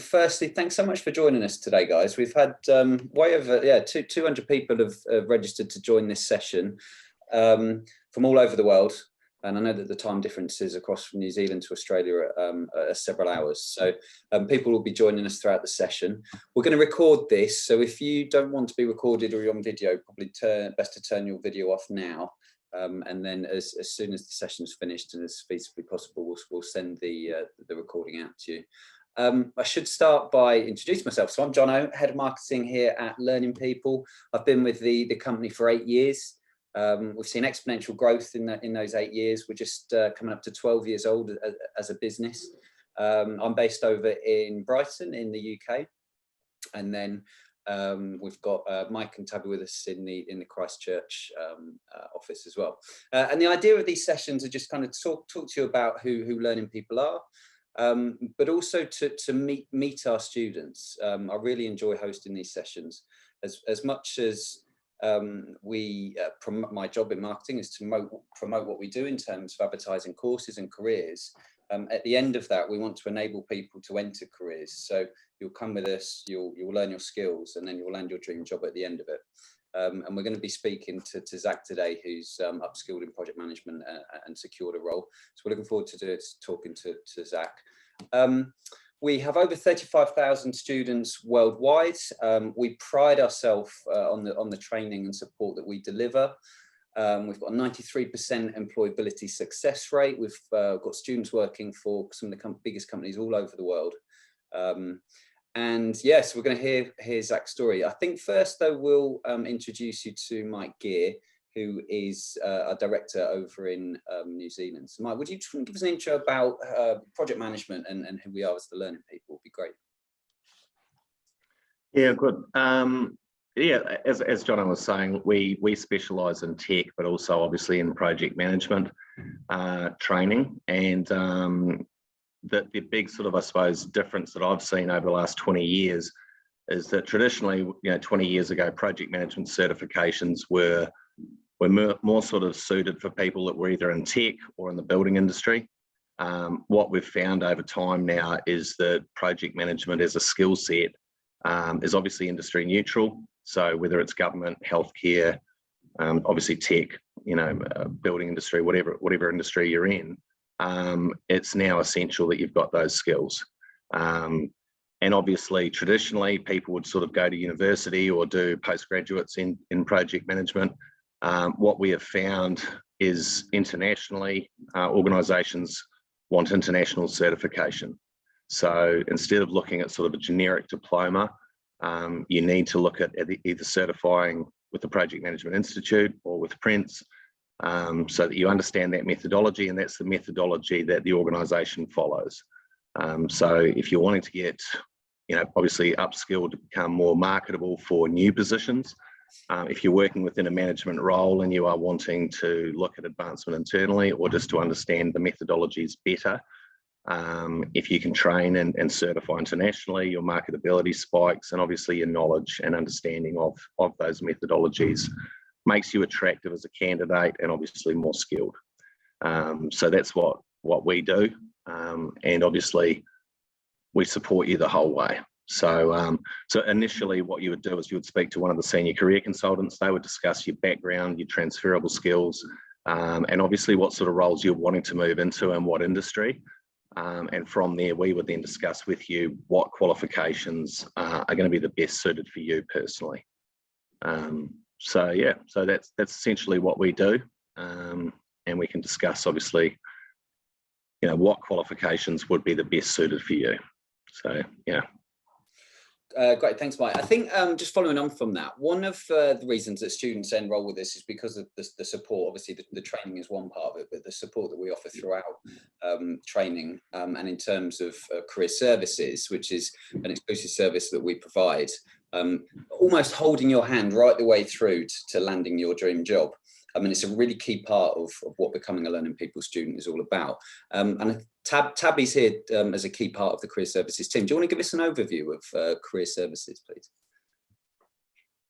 Firstly, thanks so much for joining us today, guys. We've had way over 200 people have registered to join this session from all over the world. And I know that the time differences across from New Zealand to Australia are several hours. So people will be joining us throughout the session. We're going to record this. So if you don't want to be recorded or you're on video, probably best to turn your video off now. And then as soon as the session's finished and as feasibly possible, we'll send the recording out to you. I should start by introducing myself. So I'm Jono, Head of Marketing here at Learning People. I've been with the company for 8 years. We've seen exponential growth in those 8 years. We're just coming up to 12 years old as a business. I'm based over in Brighton in the UK, and then we've got Mike and Tabby with us in the Christchurch office as well. And the idea of these sessions are just kind of talk to you about who Learning People are, but also to meet our students. I really enjoy hosting these sessions as much as my job in marketing is to promote what we do in terms of advertising courses and careers. At the end of that, we want to enable people to enter careers. So you'll come with us, you'll learn your skills, and then you'll land your dream job at the end of it. And we're going to be speaking to Zach today, who's upskilled in project management and secured a role. So we're looking forward to talking to Zach. We have over 35,000 students worldwide. We pride ourselves on the training and support that we deliver. We've got a 93% employability success rate. We've got students working for some of the biggest companies all over the world. And yes, we're going to hear Zach's story. I think first, though, we'll introduce you to Mike Gear, who is our director over in New Zealand. So Mike, would you give us an intro about project management and who we are as the Learning People? Would be great. Yeah, good. Yeah, as John was saying, we specialise in tech, but also obviously in project management training. And the big sort of, I suppose, difference that I've seen over the last 20 years is that traditionally, 20 years ago, project management certifications were more sort of suited for people that were either in tech or in the building industry. What we've found over time now is that project management as a skill set is obviously industry neutral. So whether it's government, healthcare, obviously tech, building industry, whatever industry you're in, it's now essential that you've got those skills. And obviously, traditionally, people would sort of go to university or do postgraduates in project management. What we have found is internationally, organisations want international certification. So instead of looking at sort of a generic diploma, you need to look at either certifying with the Project Management Institute or with Prince, so that you understand that methodology, and that's the methodology that the organisation follows. So if you're wanting to get, obviously upskilled to become more marketable for new positions, if you're working within a management role and you are wanting to look at advancement internally or just to understand the methodologies better, if you can train and certify internationally, your marketability spikes, and obviously your knowledge and understanding of those methodologies makes you attractive as a candidate and obviously more skilled. So that's what we do, and obviously we support you the whole way. So initially what you would do is you would speak to one of the senior career consultants. They would discuss your background, your transferable skills, and obviously what sort of roles you're wanting to move into and what industry. And from there, we would then discuss with you what qualifications are going to be the best suited for you personally. So yeah, so that's essentially what we do, and we can discuss obviously, what qualifications would be the best suited for you. So yeah. Great, thanks, Mike. I think just following on from that, one of the reasons that students enroll with us is because of the support. Obviously, the training is one part of it, but the support that we offer throughout training, and in terms of career services, which is an exclusive service that we provide, almost holding your hand right the way through to landing your dream job. I mean, it's a really key part of what becoming a Learning People student is all about. And Tabby's here as a key part of the career services team. Do you want to give us an overview of career services, please?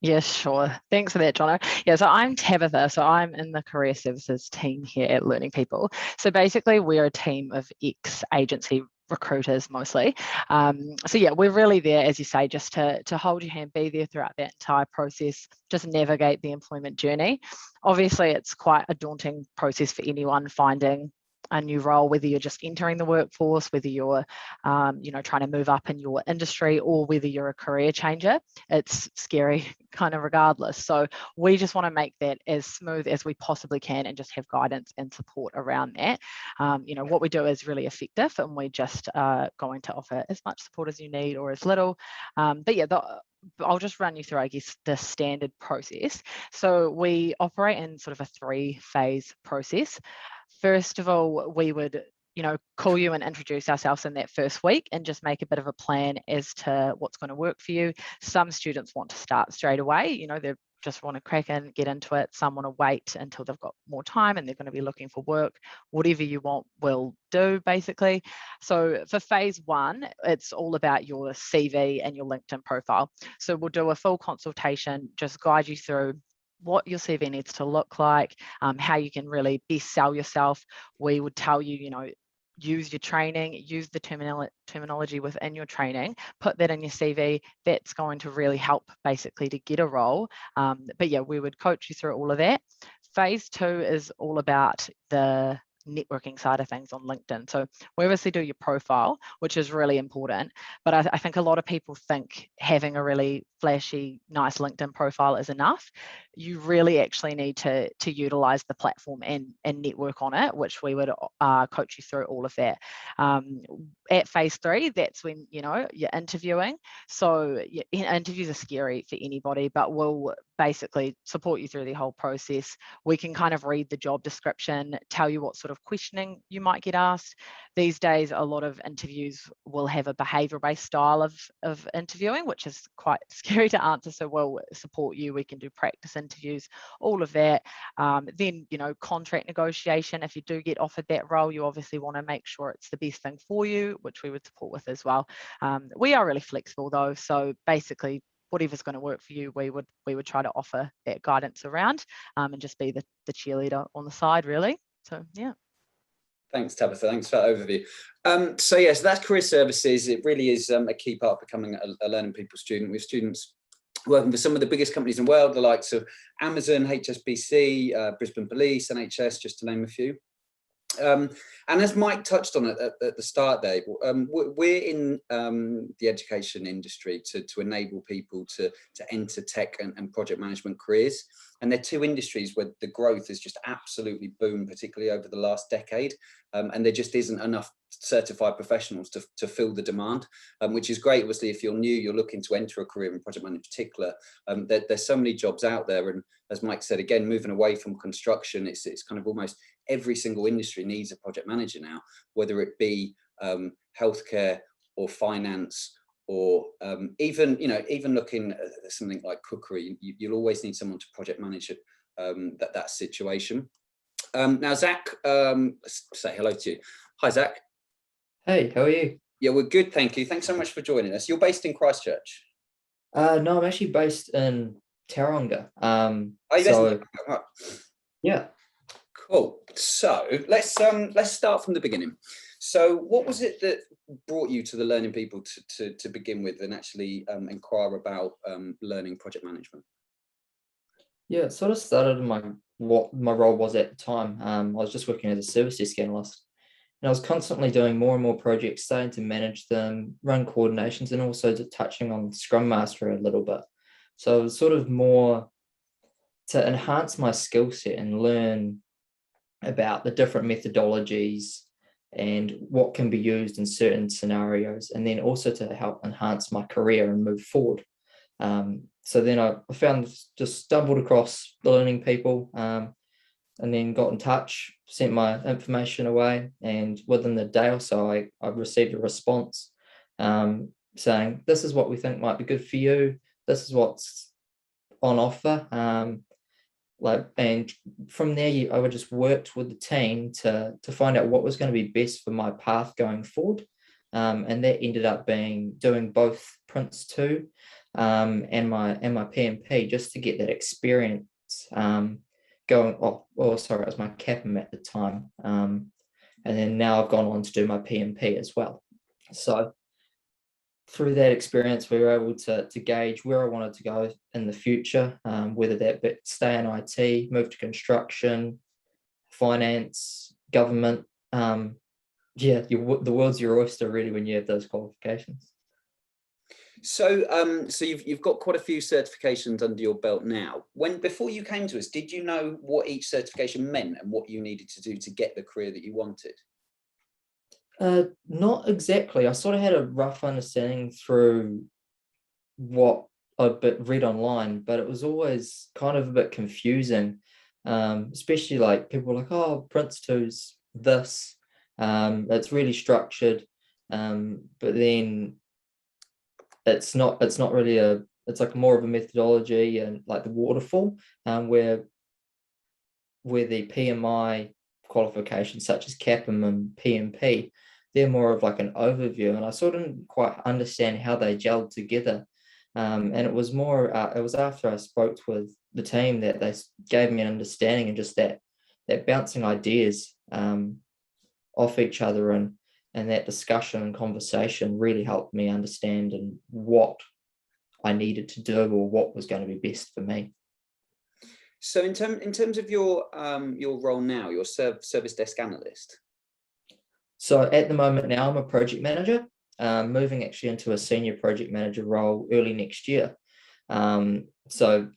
Yes, sure. Thanks for that, Jono. Yeah, so I'm Tabitha. So I'm in the career services team here at Learning People. So basically, we're a team of ex-agency recruiters mostly. So yeah, we're really there, as you say, just to hold your hand, be there throughout that entire process, just navigate the employment journey. Obviously, it's quite a daunting process for anyone finding a new role, whether you're just entering the workforce, whether you're trying to move up in your industry, or whether you're a career changer. It's scary kind of regardless. So we just want to make that as smooth as we possibly can and just have guidance and support around that. What we do is really effective, and we just going to offer as much support as you need or as little. But yeah, I'll just run you through, I guess, the standard process. So we operate in sort of a 3-phase process. First of all, we would call you and introduce ourselves in that first week and just make a bit of a plan as to what's going to work for you. Some students want to start straight away, they just want to crack in, get into it. Some want to wait until they've got more time and they're going to be looking for work. Whatever you want will do, basically. So for phase 1, it's all about your CV and your LinkedIn profile. So we'll do a full consultation, just guide you through what your CV needs to look like, how you can really best sell yourself. We would tell you, use your training, use the terminology within your training, put that in your CV. That's going to really help basically to get a role. But yeah, we would coach you through all of that. Phase 2 is all about the networking side of things on LinkedIn. So we obviously do your profile, which is really important, but I think a lot of people think having a really flashy, nice LinkedIn profile is enough. You really actually need to utilize the platform and network on it, which we would coach you through all of that. At phase 3, that's when you're interviewing. So interviews are scary for anybody, but we'll basically support you through the whole process. We can kind of read the job description, tell you what sort of questioning you might get asked. These days, a lot of interviews will have a behavioral-based style of interviewing, which is quite scary to answer. So we'll support you. We can do practice interviews, all of that. Then, contract negotiation. If you do get offered that role, you obviously want to make sure it's the best thing for you, which we would support with as well. We are really flexible though. So basically, whatever's going to work for you, we would try to offer that guidance around, and just be the cheerleader on the side, really. So yeah. Thanks, Tabitha. Thanks for that overview. So yes, that's career services. It really is a key part of becoming a learning people student. We have students working for some of the biggest companies in the world, the likes of Amazon, HSBC, Brisbane Police, NHS, just to name a few. And as Mike touched on at the start there, we're in the education industry to enable people to enter tech and project management careers. And they're 2 industries where the growth has just absolutely boomed, particularly over the last decade. And there just isn't enough certified professionals to fill the demand, which is great. Obviously, if you're new, you're looking to enter a career in project management in particular, there's so many jobs out there. And as Mike said, again, moving away from construction, it's kind of almost every single industry needs a project manager now, whether it be healthcare or finance, or even looking at something like cookery. You'll always need someone to project manage that situation. Now, Zach, say hello to you. Hi, Zach. Hey, how are you? Yeah, we're good, thank you. Thanks so much for joining us. You're based in Christchurch. No, I'm actually based in Tauranga. Yeah. Cool. So let's start from the beginning. So what was it that brought you to the learning people to begin with, and actually inquire about learning project management? Yeah, it sort of started in what my role was at the time. I was just working as a service desk analyst, and I was constantly doing more and more projects, starting to manage them, run coordinations, and also touching on Scrum Master a little bit. So it was sort of more to enhance my skill set and learn about the different methodologies and what can be used in certain scenarios, and then also to help enhance my career and move forward. So then I just stumbled across the learning people, and then got in touch, sent my information away, and within the day or so, I received a response saying, this is what we think might be good for you. This is what's on offer. And from there, I would just worked with the team to find out what was going to be best for my path going forward. And that ended up being doing both Prince 2 and my PMP, just to get that experience going. It was my CAPM at the time. And then now I've gone on to do my PMP as well. So through that experience, we were able to gauge where I wanted to go in the future, whether that be stay in IT, move to construction, finance, government. Yeah, the world's your oyster really when you have those qualifications. So, so you've got quite a few certifications under your belt now. Before you came to us, did you know what each certification meant and what you needed to do to get the career that you wanted? Not exactly. I sort of had a rough understanding through what I'd read online, but it was always kind of a bit confusing, especially like people were like, oh, Prince 2's this, it's really structured, but then it's not really it's like more of a methodology and like the waterfall, where the PMI qualifications such as CAPM and PMP, they're more of like an overview, and I sort of didn't quite understand how they gelled together. And it was more, it was after I spoke with the team that they gave me an understanding, and just that bouncing ideas off each other, and that discussion and conversation really helped me understand and what I needed to do or what was going to be best for me. So in terms of your role now, you're service desk analyst. So at the moment now, I'm a project manager, moving actually into a senior project manager role early next year. So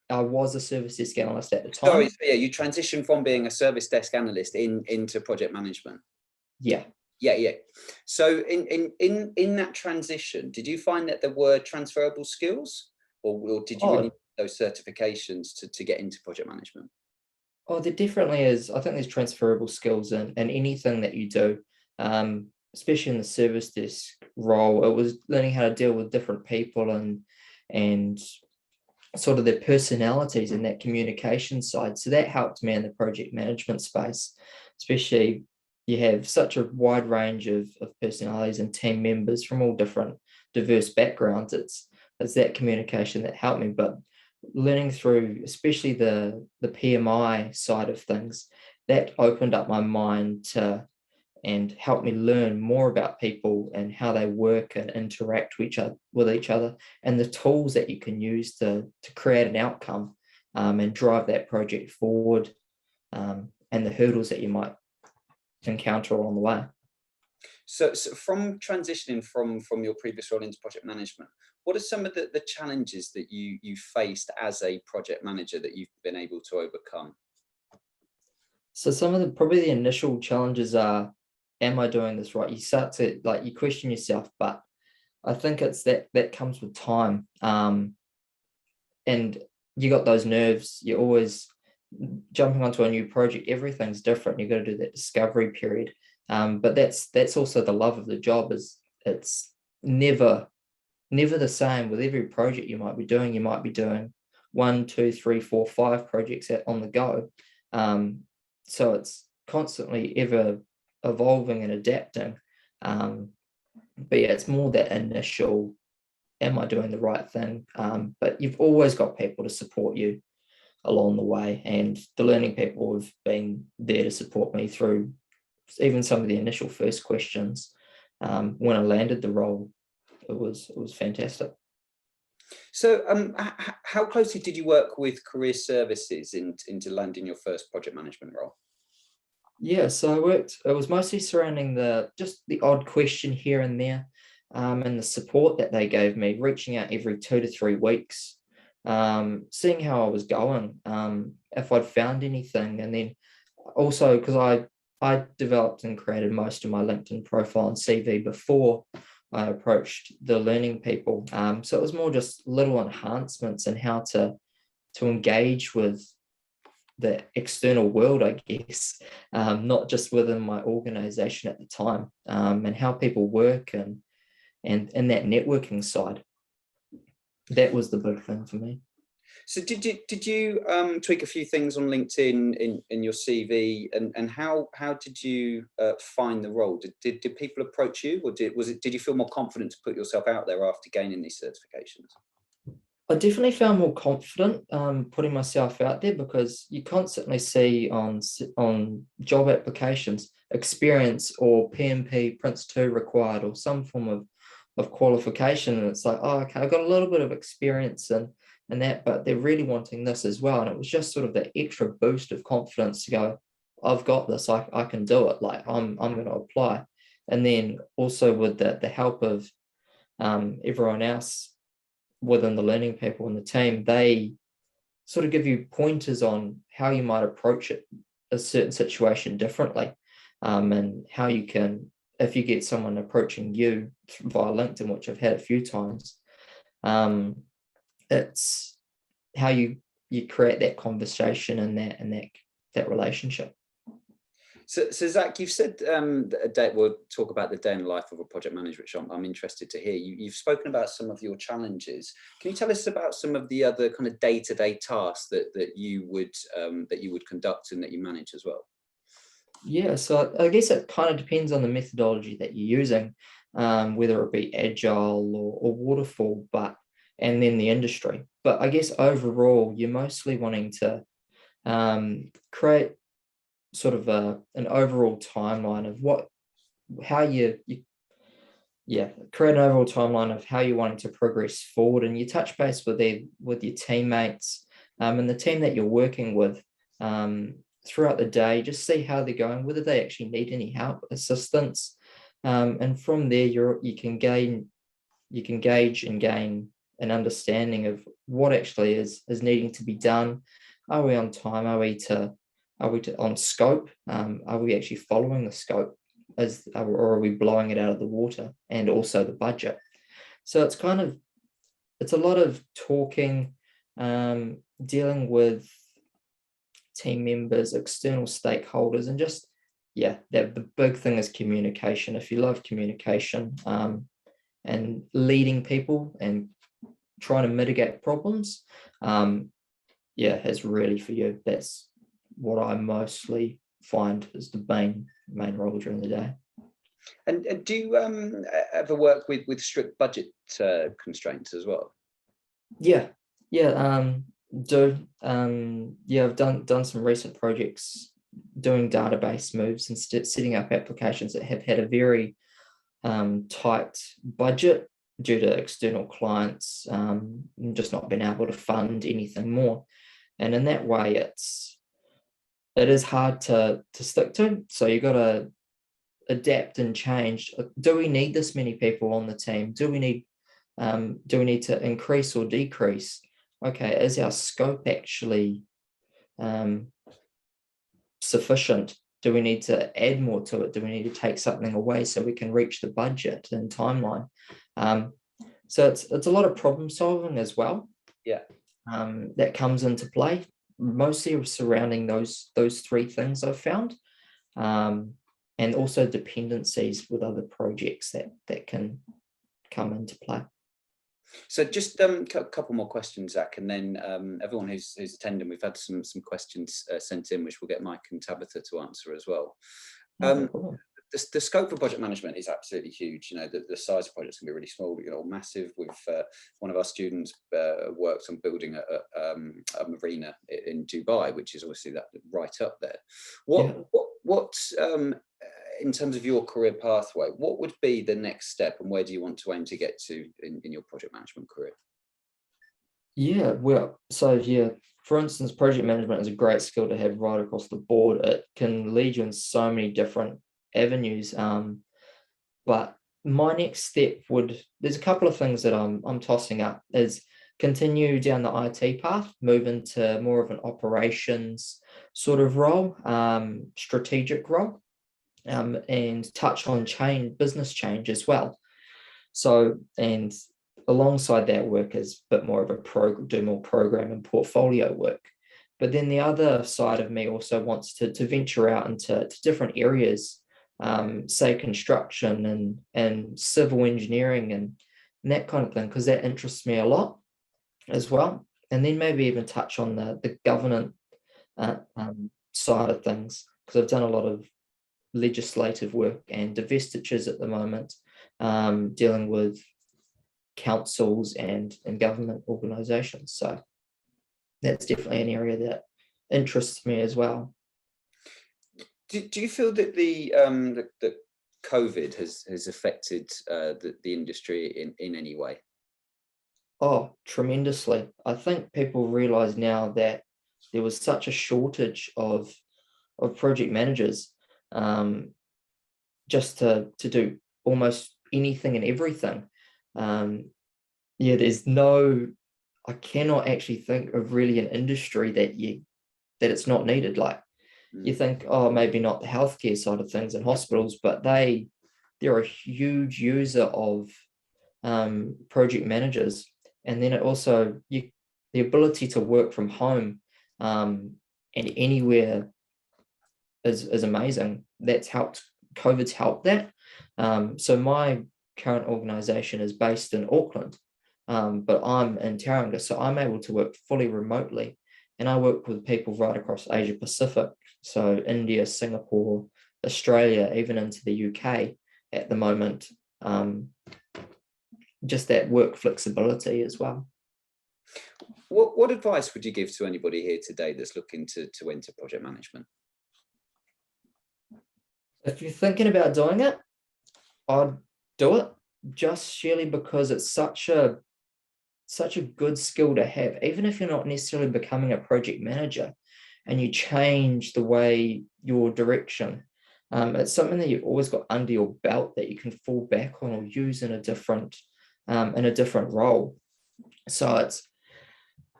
I was a service desk analyst at the time. Sorry, so yeah, you transitioned from being a service desk analyst into project management. Yeah. Yeah. So in that transition, did you find that there were transferable skills, or did you really need those certifications to get into project management? Oh, there definitely is. I think there's transferable skills in anything that you do, especially in the service desk role. It was learning how to deal with different people and sort of their personalities and that communication side. So that helped me in the project management space, especially you have such a wide range of personalities and team members from all different diverse backgrounds. It's that communication that helped me, but learning through, especially the PMI side of things, that opened up my mind to and helped me learn more about people and how they work and interact with each other, and the tools that you can use to create an outcome, and drive that project forward, and the hurdles that you might encounter along the way. So from transitioning from your previous role into project management, what are some of the challenges that you faced as a project manager that you've been able to overcome? So some of probably the initial challenges are, am I doing this right? You start to you question yourself, but I think it's that comes with time. And you got those nerves. You're always jumping onto a new project. Everything's different. You've got to do that discovery period. But that's also the love of the job. Is it's never the same with every project you might be doing. You might be doing 1, 2, 3, 4, 5 projects on the go. So it's constantly ever evolving and adapting. But yeah, it's more that initial, am I doing the right thing? But you've always got people to support you along the way, and the learning people have been there to support me through even some of the initial first questions. When I landed the role, it was fantastic. So how closely did you work with career services into landing your first project management role? Yeah, so it was mostly surrounding just the odd question here and there, and the support that they gave me, reaching out every 2 to 3 weeks, seeing how I was going, if I'd found anything. And then also, because I developed and created most of my LinkedIn profile and CV before I approached the learning people. So it was more just little enhancements and how to engage with the external world, I guess, not just within my organization at the time, and how people work and that networking side. That was the big thing for me. So did you tweak a few things on LinkedIn in your CV, and how did you find the role? Did people approach you, or did you feel more confident to put yourself out there after gaining these certifications? I definitely found more confident putting myself out there, because you constantly see on job applications experience or PMP Prince 2 required, or some form of qualification, and it's like, oh, okay, I've got a little bit of experience and that, but they're really wanting this as well. And it was just sort of the extra boost of confidence to go, I've got this, I can do it, like I'm going to apply. And then also with the help of everyone else within the learning people in the team, they sort of give you pointers on how you might approach a certain situation differently, and how you can, if you get someone approaching you via LinkedIn, which I've had a few times, it's how you create that conversation and that relationship. So Zach, you've said we'll talk about the day in the life of a project manager, which I'm interested to hear. You've spoken about some of your challenges. Can you tell us about some of the other kind of day-to-day tasks that you would conduct and that you manage as well? Yeah, so I guess it kind of depends on the methodology that you're using, whether it be agile or waterfall, and then the industry. But I guess overall, you're mostly wanting to create sort of an overall timeline of how you create an overall timeline of how you're wanting to progress forward, and you touch base with your teammates and the team that you're working with throughout the day. Just see how they're going, whether they actually need any help, assistance, and from there you can gauge and gain an understanding of what actually is needing to be done. Are we on time? Are we on scope? Are we actually following the scope, or are we blowing it out of the water? And also the budget. So it's a lot of talking, dealing with team members, external stakeholders, and just, the big thing is communication. If you love communication, and leading people and trying to mitigate problems, it's really for you. That's what I mostly find is the main role during the day. And do you ever work with strict budget constraints as well? Do. I've done some recent projects doing database moves and setting up applications that have had a very tight budget due to external clients just not being able to fund anything more. And in that way, it is hard to stick to. So you got to adapt and change. Do we need this many people on the team? Do we need to increase or decrease? Okay, is our scope actually sufficient? Do we need to add more to it? Do we need to take something away so we can reach the budget and timeline? So it's a lot of problem solving as well. Yeah. That comes into play, mostly surrounding those three things I've found, and also dependencies with other projects that can come into play. So just a couple more questions, Zach, and then everyone who's attending, we've had some questions sent in, which we'll get Mike and Tabitha to answer as well. The scope for project management is absolutely huge. You know, the size of projects can be really small, or massive. One of our students worked on building a marina in Dubai, which is obviously that right up there. What in terms of your career pathway, what would be the next step, and where do you want to aim to get to in your project management career? For instance, project management is a great skill to have right across the board. It can lead you in so many different avenues. But my next step there's a couple of things that I'm tossing up, is continue down the IT path, move into more of an operations sort of role, strategic role, and touch on business change as well. So, and alongside that work is a bit more of do more program and portfolio work. But then the other side of me also wants to venture out into different areas, say construction and civil engineering and that kind of thing, because that interests me a lot as well. And then maybe even touch on the governance side of things, because I've done a lot of legislative work and divestitures at the moment, dealing with councils and government organisations. So that's definitely an area that interests me as well. Do you feel that that COVID has affected the industry in any way? Oh, tremendously. I think people realise now that there was such a shortage of project managers, just to do almost anything and everything. Yeah, I cannot actually think of really an industry that it's not needed. Like, you think, oh, maybe not the healthcare side of things in hospitals, but they're a huge user of project managers. And then it also, the ability to work from home and anywhere is amazing. COVID's helped that. So my current organisation is based in Auckland, but I'm in Tauranga, so I'm able to work fully remotely. And I work with people right across Asia Pacific, so India, Singapore, Australia, even into the UK at the moment. Just that work flexibility as well. What advice would you give to anybody here today that's looking to enter project management? If you're thinking about doing it, I'd do it, just surely because it's such a good skill to have. Even if you're not necessarily becoming a project manager and you change the way your direction, it's something that you've always got under your belt that you can fall back on or use in a different role. So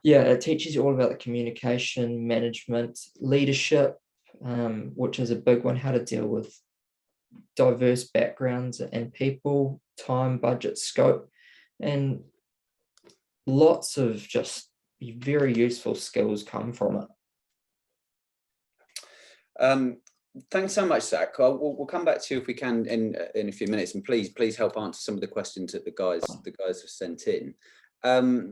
it teaches you all about the communication, management, leadership, which is a big one, how to deal with diverse backgrounds and people, time, budget, scope, and lots of just very useful skills come from it. Thanks so much, Zach. We'll come back to you if we can in a few minutes, and please help answer some of the questions that the guys have sent in.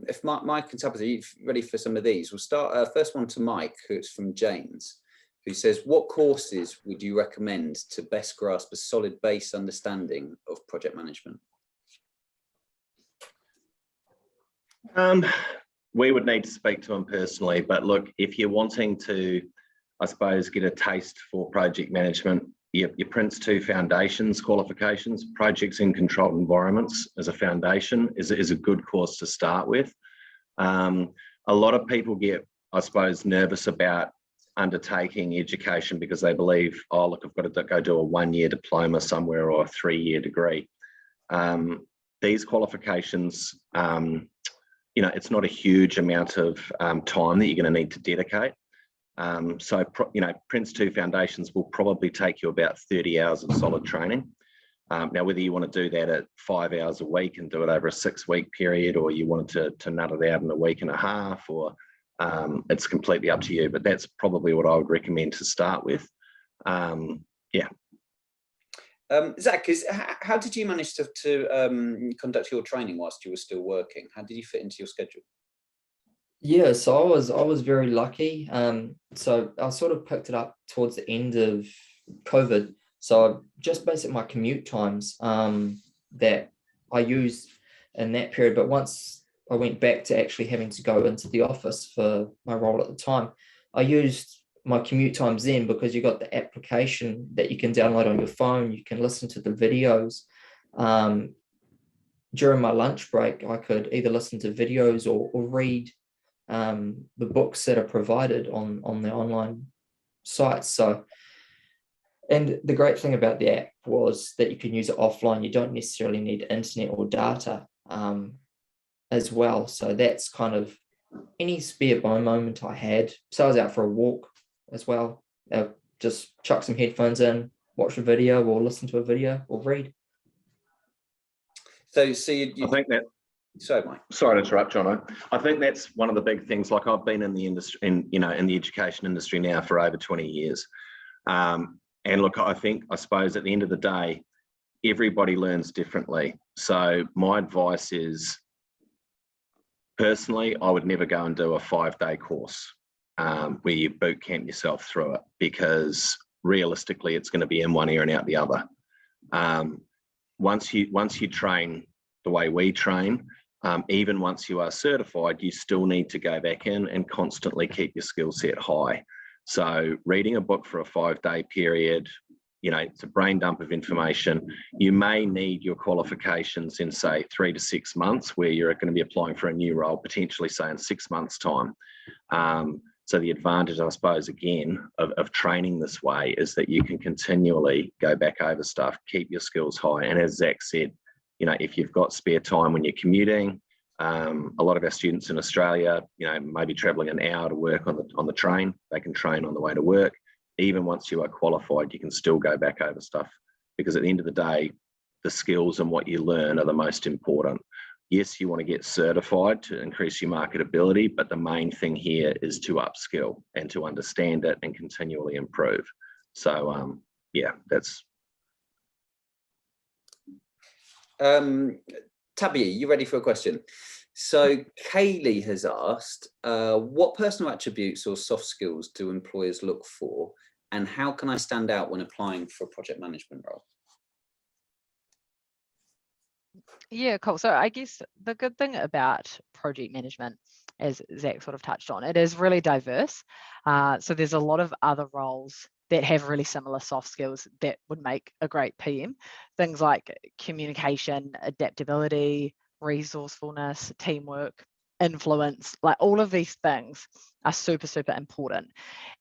If Mike and Tabitha, are you ready for some of these? We'll start first one to Mike, who's from James, who says, what courses would you recommend to best grasp a solid base understanding of project management? We would need to speak to him personally, but look, if you're wanting to, I suppose, get a taste for project management, your Prince 2 Foundations qualifications, projects in controlled environments as a foundation is a good course to start with. A lot of people get, I suppose, nervous about undertaking education because they believe, oh, look, I've got to go do a 1-year diploma somewhere or a 3-year degree. These qualifications, it's not a huge amount of time that you're going to need to dedicate. So Prince 2 Foundations will probably take you about 30 hours of solid training. Now, whether you want to do that at 5 hours a week and do it over a 6-week period, or you wanted to nut it out in a week and a half, or it's completely up to you, but that's probably what I would recommend to start with. Zach, how did you manage to conduct your training whilst you were still working? How did you fit into your schedule? Yeah, so I was very lucky. So I sort of picked it up towards the end of COVID. So just basically my commute times that I used in that period. But once I went back to actually having to go into the office for my role at the time, I used my commute times then because you got the application that you can download on your phone. You can listen to the videos. During my lunch break, I could either listen to videos or read the books that are provided on the online sites. So, and the great thing about the app was that you can use it offline. You don't necessarily need internet or data as well. So that's kind of any spare moment I had. So I was out for a walk as well. Just chuck some headphones in, watch a video or listen to a video or read. So I think that. Sorry, Mike. Sorry to interrupt, Jono. I think that's one of the big things. Like, I've been in the industry, in the education industry now for over 20 years. And look, I suppose at the end of the day, everybody learns differently. So my advice is, personally, I would never go and do a 5-day course where you boot camp yourself through it, because realistically, it's going to be in one ear and out the other. Once you train the way we train, even once you are certified, you still need to go back in and constantly keep your skill set high. So reading a book for a 5-day period, you know, it's a brain dump of information. You may need your qualifications in, say, 3 to 6 months, where you're going to be applying for a new role, potentially, say, in 6 months' time. So the advantage, I suppose, again, of training this way is that you can continually go back over stuff, keep your skills high. And as Zach said, you know, if you've got spare time when you're commuting, a lot of our students in Australia, you know, maybe traveling an hour to work on the train, they can train on the way to work. Even once you are qualified, you can still go back over stuff, because at the end of the day, the skills and what you learn are the most important. Yes, you want to get certified to increase your marketability, but the main thing here is to upskill and to understand it and continually improve. So, yeah, that's. Tabby, you ready for a question? So Kaylee has asked, what personal attributes or soft skills do employers look for, and how can I stand out when applying for a project management role? Yeah, cool. So I guess the good thing about project management, as Zach sort of touched on, it is really diverse. So there's a lot of other roles that have really similar soft skills that would make a great PM. Things like communication, adaptability, resourcefulness, teamwork, influence, like all of these things are super, super important.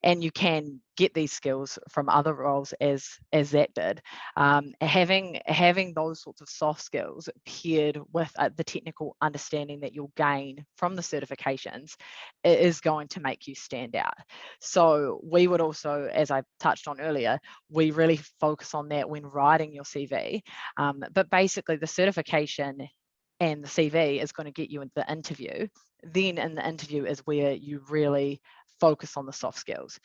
And you can get these skills from other roles as Zach did. Having those sorts of soft skills paired with the technical understanding that you'll gain from the certifications is going to make you stand out. So we would also, as I touched on earlier, we really focus on that when writing your CV. But basically the certification and the CV is going to get you into the interview. Then in the interview is where you really focus on the soft skills.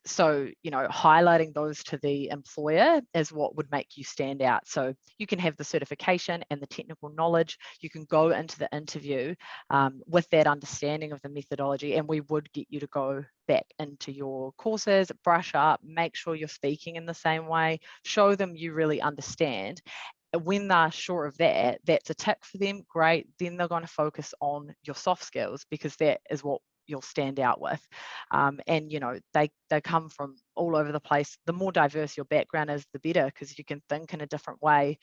So, you know, highlighting those to the employer is what would make you stand out. So you can have the certification and the technical knowledge. You can go into the interview with that understanding of the methodology, and we would get you to go back into your courses, brush up, make sure you're speaking in the same way, show them you really understand. When they're sure of that, that's a tick for them, great. Then they're going to focus on your soft skills, because that is what you'll stand out with. And you know, they come from all over the place. The more diverse your background is, the better, because you can think in a different way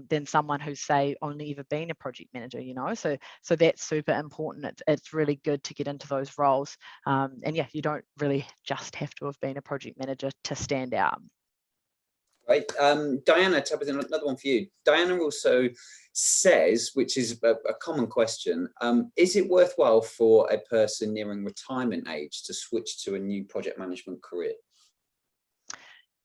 than someone who's, say, only ever been a project manager, you know. So that's super important. It's really good to get into those roles. And yeah, you don't really just have to have been a project manager to stand out. Right. Diana, another one for you. Diana also says, which is a common question, is it worthwhile for a person nearing retirement age to switch to a new project management career?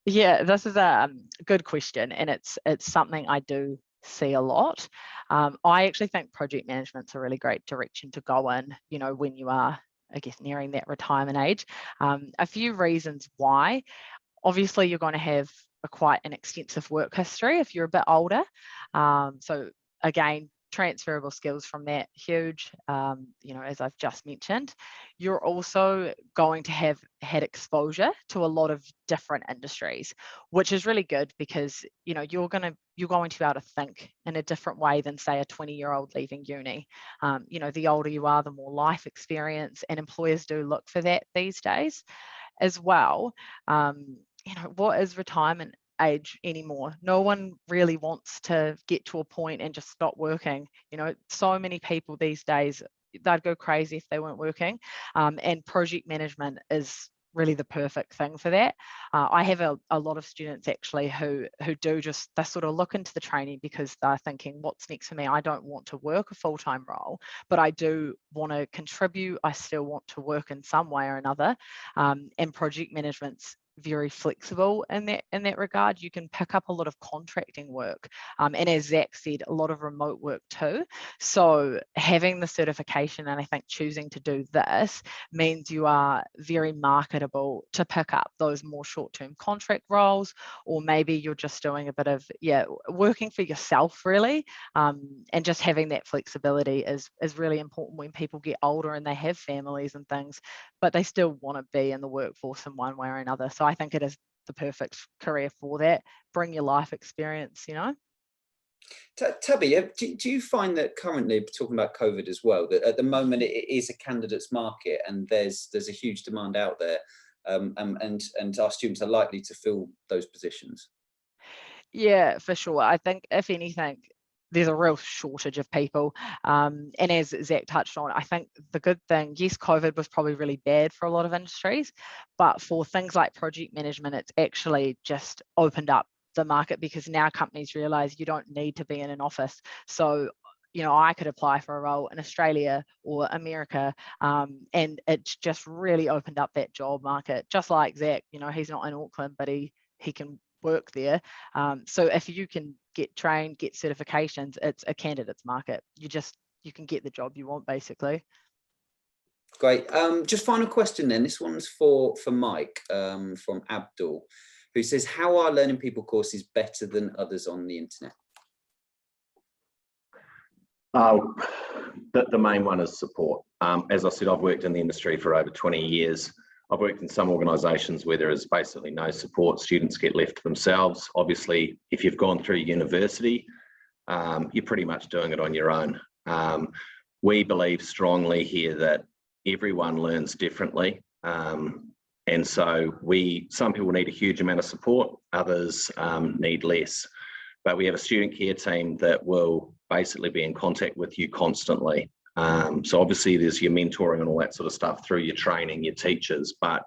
Yeah, this is a good question, and it's something I do see a lot. I actually think project management's a really great direction to go in, you know, when you are, I guess, nearing that retirement age. A few reasons why. Obviously, you're going to have quite an extensive work history if you're a bit older. So again, transferable skills from that, huge, you know, as I've just mentioned. You're also going to have had exposure to a lot of different industries, which is really good, because, you know, you're going to be able to think in a different way than, say, a 20-year-old leaving uni. You know, the older you are, the more life experience, and employers do look for that these days as well. You know, what is retirement age anymore? No one really wants to get to a point and just stop working. You know, so many people these days, they'd go crazy if they weren't working. And project management is really the perfect thing for that. I have a lot of students actually who do just, they sort of look into the training because they're thinking, what's next for me? I don't want to work a full-time role, but I do want to contribute. I still want to work in some way or another. And project management's very flexible in that regard. You can pick up a lot of contracting work, and as Zach said, a lot of remote work too. So having the certification, and I think choosing to do this, means you are very marketable to pick up those more short-term contract roles, or maybe you're just doing a bit of working for yourself really, and just having that flexibility is really important when people get older and they have families and things, but they still want to be in the workforce in one way or another. So I think it is the perfect career for that. Bring your life experience, you know. Tabby, do you find that currently, talking about COVID as well, that at the moment it is a candidates market and there's a huge demand out there, and our students are likely to fill those positions? Yeah, for sure. I think if anything, there's a real shortage of people. And as Zach touched on, I think the good thing, yes, COVID was probably really bad for a lot of industries, but for things like project management, it's actually just opened up the market, because now companies realize you don't need to be in an office. So, you know, I could apply for a role in Australia or America, and it's just really opened up that job market. Just like Zach, you know, he's not in Auckland, but he can work there. So if you can get trained, get certifications, it's a candidates market. You can get the job you want, basically. Great. Just final question then. This one's for Mike, from Abdul, who says, how are Learning People courses better than others on the internet? The main one is support. As I said, I've worked in the industry for over 20 years. I've worked in some organisations where there is basically no support. Students get left to themselves. Obviously, if you've gone through university, you're pretty much doing it on your own. We believe strongly here that everyone learns differently. And so some people need a huge amount of support, others need less. But we have a student care team that will basically be in contact with you constantly. So obviously there's your mentoring and all that sort of stuff through your training, your teachers. But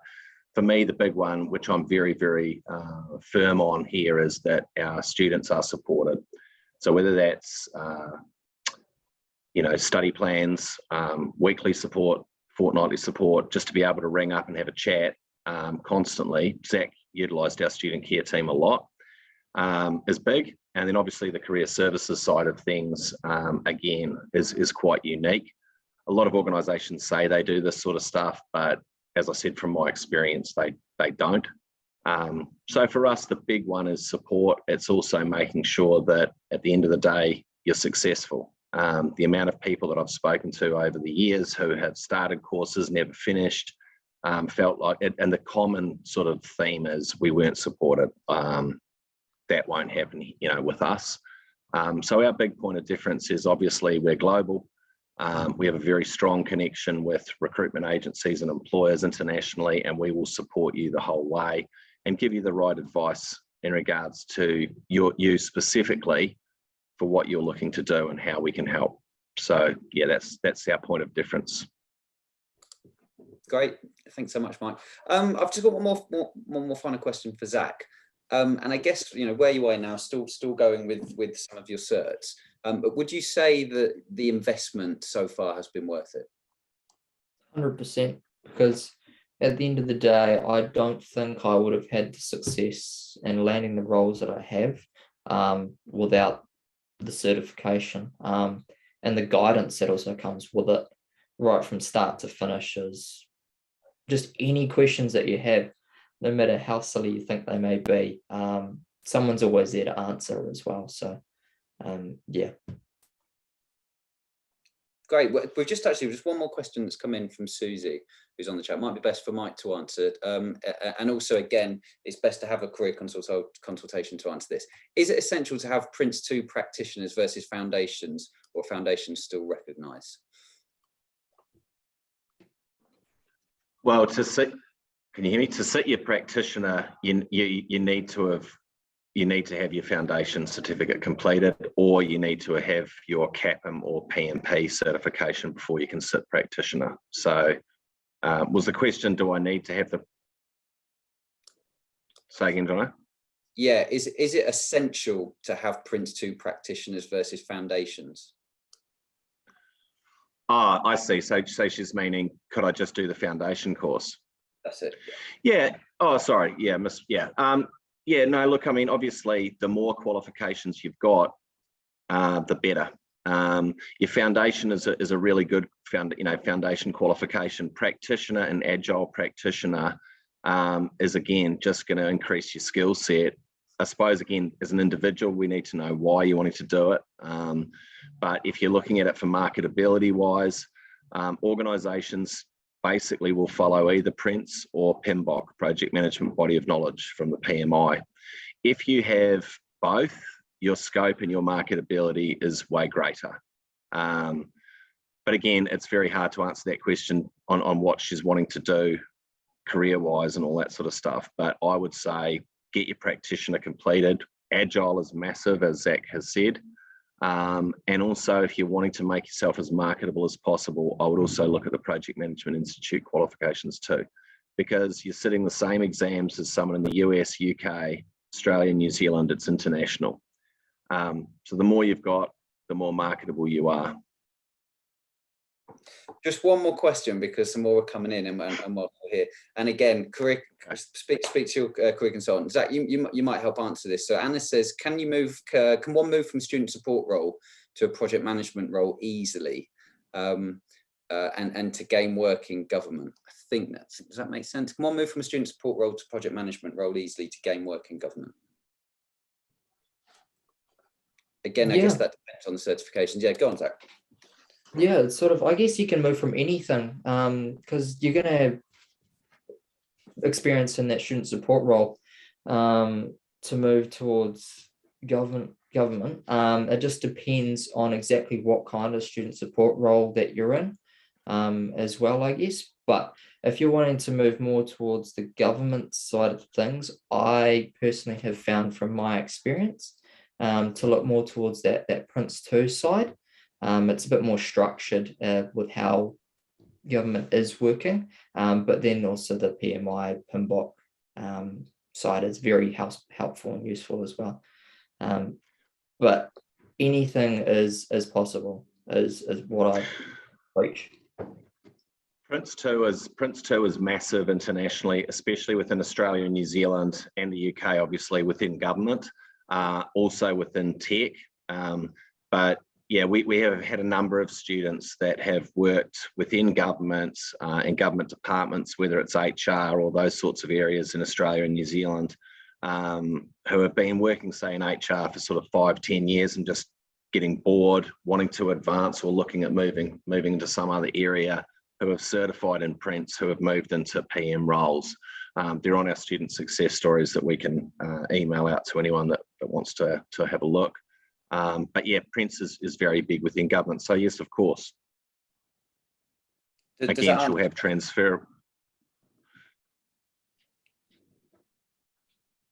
for me, the big one, which I'm very, very firm on here, is that our students are supported. So whether that's, study plans, weekly support, fortnightly support, just to be able to ring up and have a chat constantly. Zach utilised our student care team a lot, is big. And then obviously the career services side of things, again, is quite unique. A lot of organisations say they do this sort of stuff, but as I said, from my experience, they don't. So for us, the big one is support. It's also making sure that at the end of the day, you're successful. The amount of people that I've spoken to over the years who have started courses, never finished, felt like it, and the common sort of theme is we weren't supported. That won't happen, with us. So our big point of difference is obviously we're global. We have a very strong connection with recruitment agencies and employers internationally, and we will support you the whole way and give you the right advice in regards to you specifically for what you're looking to do and how we can help. So yeah, that's our point of difference. Great, thanks so much, Mike. I've just got one more final question for Zach. And I guess, where you are now, still going with some of your certs. But would you say that the investment so far has been worth it? 100%, because at the end of the day, I don't think I would have had the success in landing the roles that I have without the certification and the guidance that also comes with it, right from start to finish. Is just any questions that you have, no matter how silly you think they may be, someone's always there to answer as well. So yeah. Great. We've just one more question that's come in from Susie, who's on the chat. Might be best for Mike to answer. And also, again, it's best to have a career consultation to answer this. Is it essential to have Prince 2 practitioners versus foundations, or foundations still recognise? Well, can you hear me? To sit your practitioner, you need to have your foundation certificate completed, or you need to have your CAPM or PMP certification before you can sit practitioner. So was the question, do I need to have the... Say again, Jono? Yeah, is it essential to have Prince 2 practitioners versus foundations? Oh, I see. So she's meaning, could I just do the foundation course? That's it. Yeah. Oh, sorry. Yeah. Yeah. No. Look, I mean, obviously, the more qualifications you've got, the better. Your foundation is a really good foundation qualification. Practitioner and agile practitioner is again just going to increase your skill set. I suppose again, as an individual, we need to know why you wanted to do it. But if you're looking at it for marketability wise, organisations basically will follow either Prince or PMBOK, Project Management Body of Knowledge, from the PMI. If you have both, your scope and your marketability is way greater. But again, it's very hard to answer that question on what she's wanting to do career-wise and all that sort of stuff. But I would say get your practitioner completed. Agile is massive, as Zach has said. And also, if you're wanting to make yourself as marketable as possible, I would also look at the Project Management Institute qualifications too, because you're sitting the same exams as someone in the US, UK, Australia, New Zealand. It's international. So the more you've got, the more marketable you are. Just one more question, because some more are coming in and we're here. And again, speak to your career consultant. Zach, you might help answer this. So Anna says, can one move from student support role to a project management role easily, and to gain work in government? I think does that make sense? Can one move from a student support role to project management role easily to gain work in government? Again, I guess that depends on the certifications. Yeah, go on, Zach. Yeah, it's sort of, I guess you can move from anything, because you're going to have experience in that student support role to move towards government. It just depends on exactly what kind of student support role that you're in as well, I guess. But if you're wanting to move more towards the government side of things, I personally have found from my experience to look more towards that Prince 2 side. It's a bit more structured with how government is working, but then also the PMI, PMBOK side is very helpful and useful as well. But anything is possible, is what I preach. Prince 2 is massive internationally, especially within Australia and New Zealand and the UK, obviously within government, also within tech. But yeah, we have had a number of students that have worked within governments and government departments, whether it's HR or those sorts of areas in Australia and New Zealand, who have been working, say, in HR for sort of 5-10 years and just getting bored, wanting to advance or looking at moving into some other area, who have certified in Prince, who have moved into PM roles. They're on our student success stories that we can email out to anyone that wants to have a look. But yeah, Prince is very big within government. So yes, of course. Again, she'll have transfer.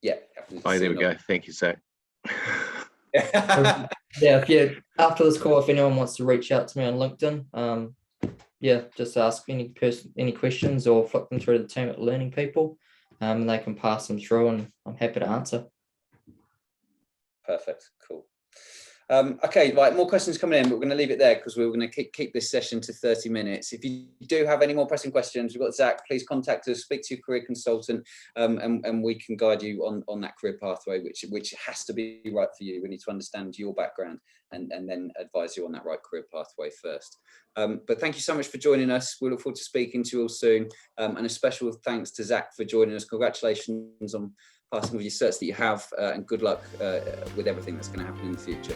Yeah. Oh, there we go. Thank you, Zach. Yeah, after this call, if anyone wants to reach out to me on LinkedIn, just ask any questions or flick them through the team at Learning People, and they can pass them through, and I'm happy to answer. Perfect. Cool. Okay, right, more questions coming in, but we're going to leave it there because we're going to keep this session to 30 minutes. If you do have any more pressing questions, we've got Zach, please contact us, speak to your career consultant, and we can guide you on that career pathway, which has to be right for you. We need to understand your background and then advise you on that right career pathway first. But thank you so much for joining us. We look forward to speaking to you all soon. And a special thanks to Zach for joining us. Congratulations on passing with your certs that you have, and good luck with everything that's going to happen in the future.